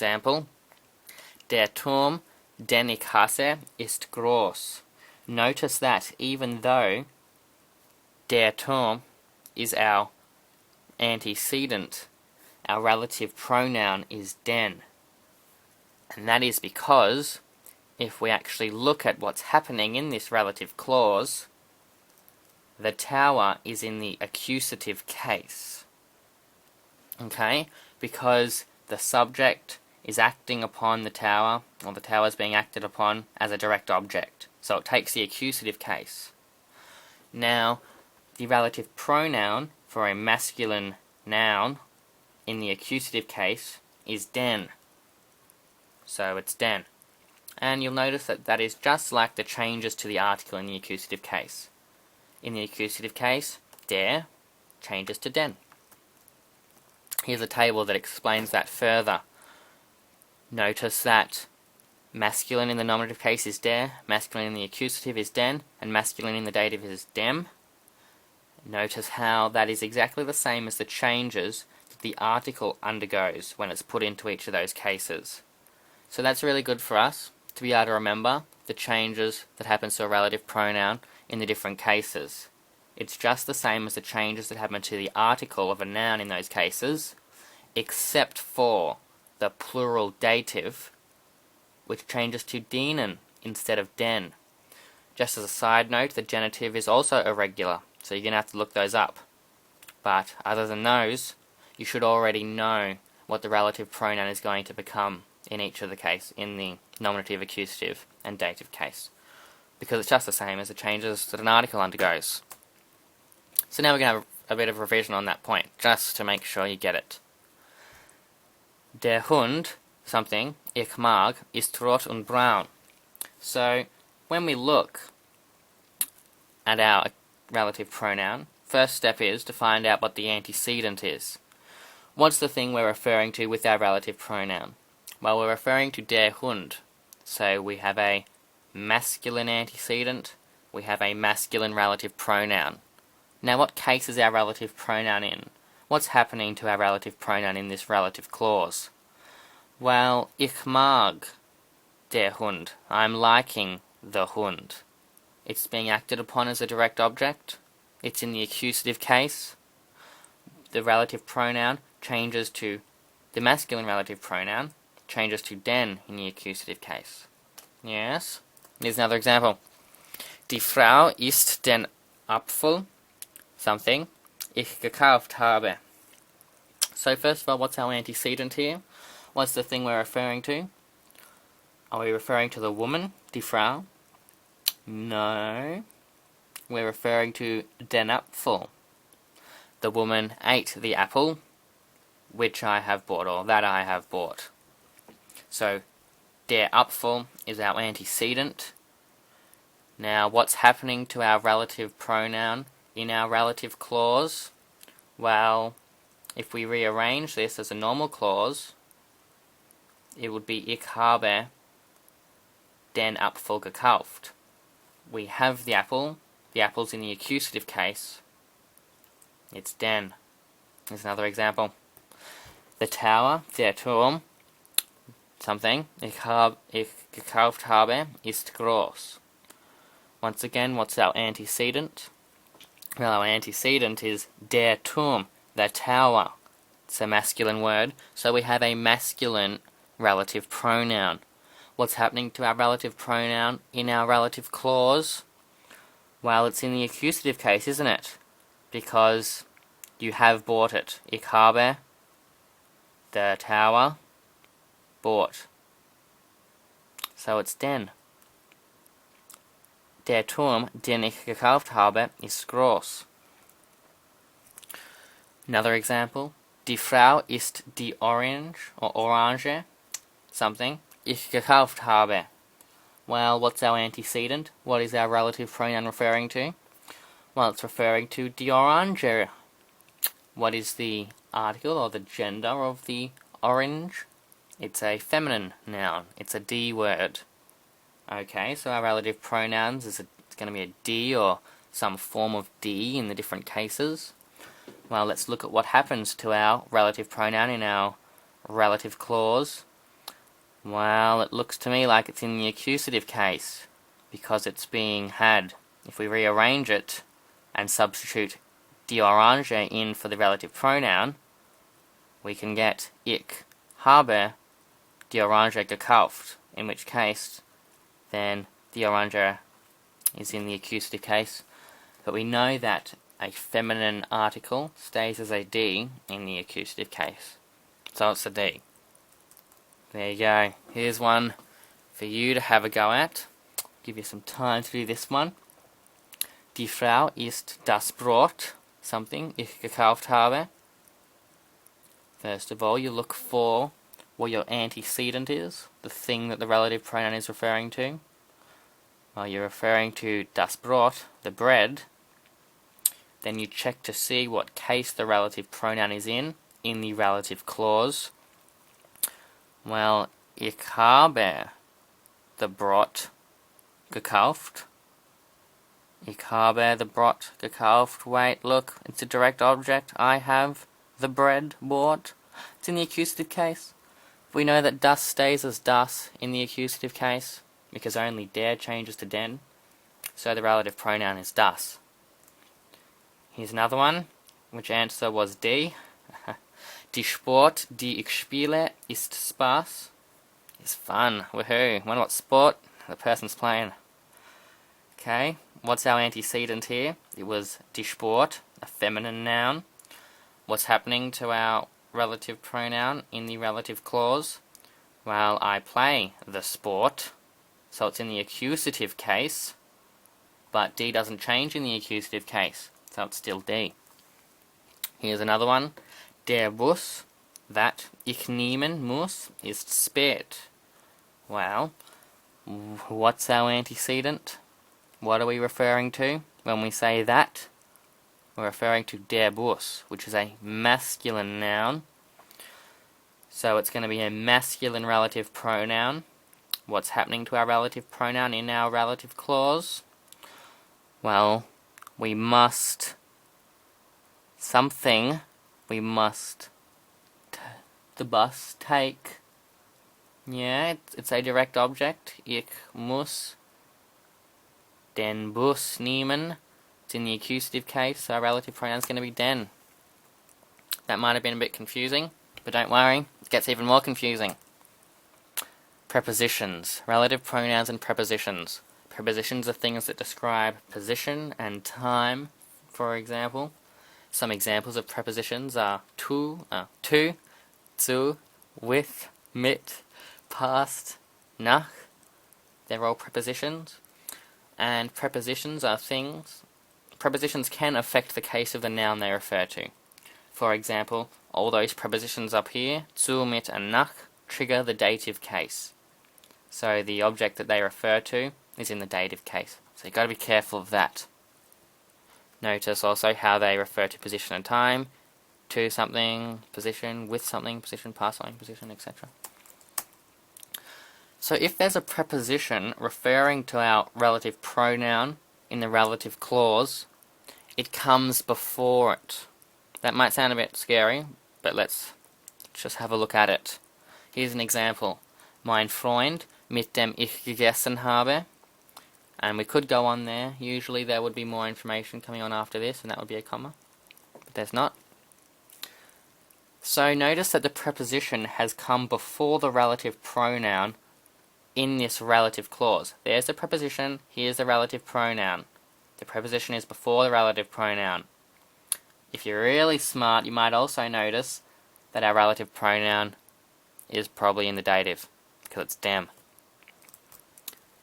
Example: Der Turm, den ich hasse, ist groß. Notice that even though der Turm is our antecedent, our relative pronoun is den. And that is because if we actually look at what's happening in this relative clause, the tower is in the accusative case. Okay? Because the subject is acting upon the tower, or the tower is being acted upon as a direct object. So it takes the accusative case. Now, the relative pronoun for a masculine noun in the accusative case is den. So it's den. And you'll notice that that is just like the changes to the article in the accusative case. In the accusative case, der changes to den. Here's a table that explains that further. Notice that masculine in the nominative case is der, masculine in the accusative is den, and masculine in the dative is dem. Notice how that is exactly the same as the changes that the article undergoes when it's put into each of those cases. So that's really good for us to be able to remember the changes that happen to a relative pronoun in the different cases. It's just the same as the changes that happen to the article of a noun in those cases, except for the plural dative, which changes to denen instead of den. Just as a side note, the genitive is also irregular, so you're going to have to look those up. But other than those, you should already know what the relative pronoun is going to become in each of the case, in the nominative, accusative, and dative case, because it's just the same as the changes that an article undergoes. So now we're going to have a bit of revision on that point, just to make sure you get it. Der Hund, something, ich mag, ist rot und braun. So, when we look at our relative pronoun, first step is to find out what the antecedent is. What's the thing we're referring to with our relative pronoun? Well, we're referring to der Hund. So we have a masculine antecedent, we have a masculine relative pronoun. Now what case is our relative pronoun in? What's happening to our relative pronoun in this relative clause? Well, ich mag der Hund. I'm liking the Hund. It's being acted upon as a direct object. It's in the accusative case. The relative pronoun changes to the masculine relative pronoun, changes to den in the accusative case. Yes? Here's another example. Die Frau isst den Apfel, something, ich gekauft habe. So first of all, what's our antecedent here? What's the thing we're referring to? Are we referring to the woman, die Frau? No. We're referring to den Apfel. The woman ate the apple, which I have bought, or that I have bought. So, der Apfel is our antecedent. Now, what's happening to our relative pronoun in our relative clause? Well, if we rearrange this as a normal clause, it would be ich habe den Apfel gekauft. We have the apple. The apple's in the accusative case. It's den. Here's another example. The tower, der Turm, something, ich gekauft habe, ist groß. Once again, what's our antecedent? Well, our antecedent is der Turm, the tower. It's a masculine word, so we have a masculine relative pronoun. What's happening to our relative pronoun in our relative clause? Well, it's in the accusative case, isn't it? Because you have bought it. Ich habe the tower bought. So it's den. Der Turm, den ich gekauft habe, ist groß. Another example. Die Frau isst die Orange, or Orange, something, ich gekauft habe. Well, what's our antecedent? What is our relative pronoun referring to? Well, it's referring to die Orange. What is the article or the gender of the orange? It's a feminine noun. It's a D word. Okay, so our relative pronouns it's going to be a D or some form of D in the different cases. Well, let's look at what happens to our relative pronoun in our relative clause. Well, it looks to me like it's in the accusative case, because it's being had. If we rearrange it and substitute die Orange in for the relative pronoun, we can get ich habe die Orange gekauft, in which case then die Orange is in the accusative case. But we know that a feminine article stays as a D in the accusative case, so it's a D. There you go. Here's one for you to have a go at. Give you some time to do this one. Die Frau isst das Brot, something ich gekauft habe. First of all, you look for what your antecedent is, the thing that the relative pronoun is referring to. Well, you're referring to das Brot, the bread. Then you check to see what case the relative pronoun is in the relative clause. Well, ich habe the Brot gekauft. Ich habe the Brot gekauft. Wait, look, it's a direct object. I have the bread bought. It's in the accusative case. We know that das stays as das in the accusative case, because only der changes to den. So the relative pronoun is das. Here's another one, which answer was D. Die Sport, die ich spiele, ist Spaß. It's fun. Woohoo. Wonder what sport the person's playing. Okay, what's our antecedent here? It was die Sport, a feminine noun. What's happening to our relative pronoun in the relative clause? Well, I play the sport, so it's in the accusative case, but D doesn't change in the accusative case, so it's still D. Here's another one. Der Bus, that ich nehmen muss, ist spät. Well, what's our antecedent? What are we referring to when we say that? We're referring to der Bus, which is a masculine noun. So it's going to be a masculine relative pronoun. What's happening to our relative pronoun in our relative clause? Well, we must the bus take. Yeah, it's a direct object. Ich muss den Bus nehmen. It's in the accusative case, so our relative pronoun is going to be den. That might have been a bit confusing, but don't worry, it gets even more confusing. Prepositions. Relative pronouns and prepositions. Prepositions are things that describe position and time, for example. Some examples of prepositions are to, zu, with, mit, past, nach. They're all prepositions. And prepositions are things. Prepositions can affect the case of the noun they refer to. For example, all those prepositions up here, zu, mit, and nach, trigger the dative case. So the object that they refer to is in the dative case. So you've got to be careful of that. Notice also how they refer to position and time, to something, position, with something, position, past something, position, etc. So if there's a preposition referring to our relative pronoun in the relative clause, it comes before it. That might sound a bit scary, but let's just have a look at it. Here's an example. Mein Freund, mit dem ich gegessen habe. And we could go on there. Usually there would be more information coming on after this, and that would be a comma. But there's not. So notice that the preposition has come before the relative pronoun in this relative clause. There's the preposition, here's the relative pronoun. The preposition is before the relative pronoun. If you're really smart, you might also notice that our relative pronoun is probably in the dative, because it's dem.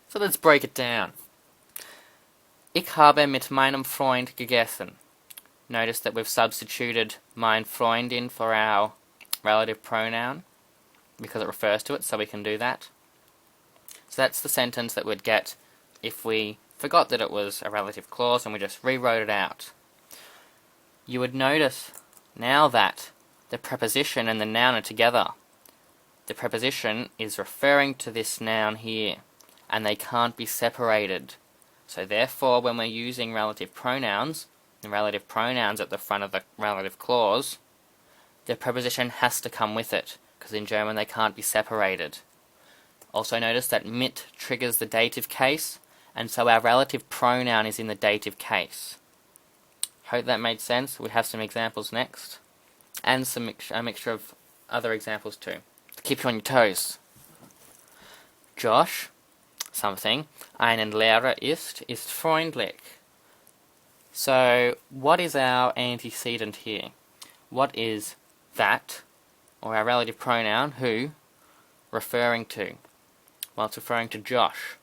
So let's break it down. Ich habe mit meinem Freund gegessen. Notice that we've substituted mein Freund in for our relative pronoun, because it refers to it, so we can do that. So that's the sentence that we'd get if we forgot that it was a relative clause and we just rewrote it out. You would notice now that the preposition and the noun are together. The preposition is referring to this noun here, and they can't be separated. So therefore, when we're using relative pronouns, the relative pronouns at the front of the relative clause, the preposition has to come with it, because in German they can't be separated. Also notice that mit triggers the dative case, and so our relative pronoun is in the dative case. Hope that made sense. We have some examples next, and a mixture of other examples too, to keep you on your toes. Josh, something, einen Lehrer ist freundlich. So, what is our antecedent here? What is that, or our relative pronoun, who, referring to? Well, it's referring to Josh.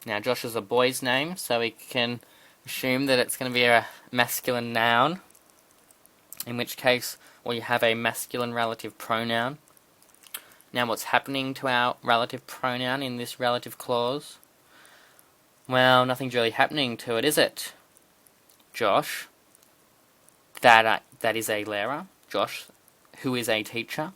Now, Josh is a boy's name, so we can assume that it's going to be a masculine noun, in which case we have a masculine relative pronoun. Now, what's happening to our relative pronoun in this relative clause? Well, nothing's really happening to it, is it? Josh, that is a Lehrer. Josh, who is a teacher.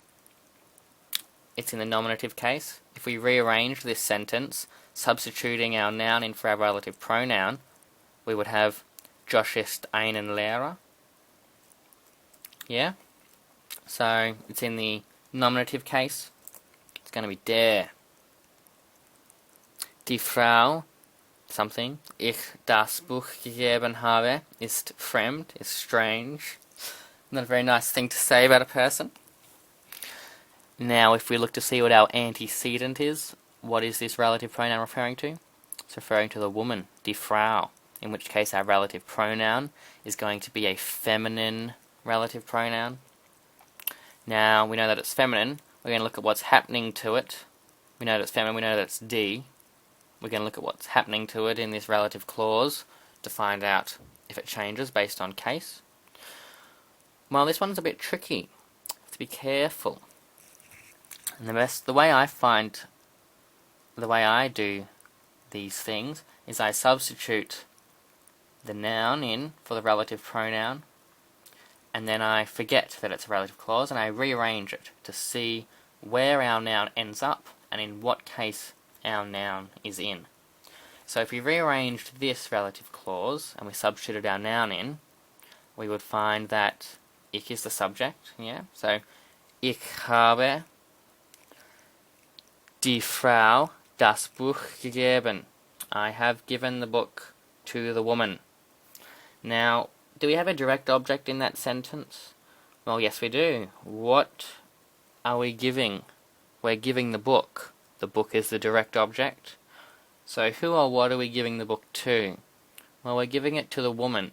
It's in the nominative case. If we rearrange this sentence, substituting our noun in for our relative pronoun, we would have Josh ist einen Lehrer. Yeah? So, it's in the nominative case. It's going to be der. Die Frau, something, ich das Buch gegeben habe, ist fremd, is strange. Not a very nice thing to say about a person. Now, if we look to see what our antecedent is, what is this relative pronoun referring to? It's referring to the woman, die Frau, in which case our relative pronoun is going to be a feminine relative pronoun. Now, we know that it's feminine. We're going to look at what's happening to it. We know that it's feminine, we know that it's die. We're going to look at what's happening to it in this relative clause to find out if it changes based on case. Well, this one's a bit tricky. Have to be careful. And the way I do these things is I substitute the noun in for the relative pronoun, and then I forget that it's a relative clause, and I rearrange it to see where our noun ends up and in what case our noun is in. So if we rearranged this relative clause and we substituted our noun in, we would find that ich is the subject, yeah? So, ich habe die Frau das Buch gegeben. I have given the book to the woman. Now, do we have a direct object in that sentence? Well, yes we do. What are we giving? We're giving the book. The book is the direct object. So who or what are we giving the book to? Well, we're giving it to the woman.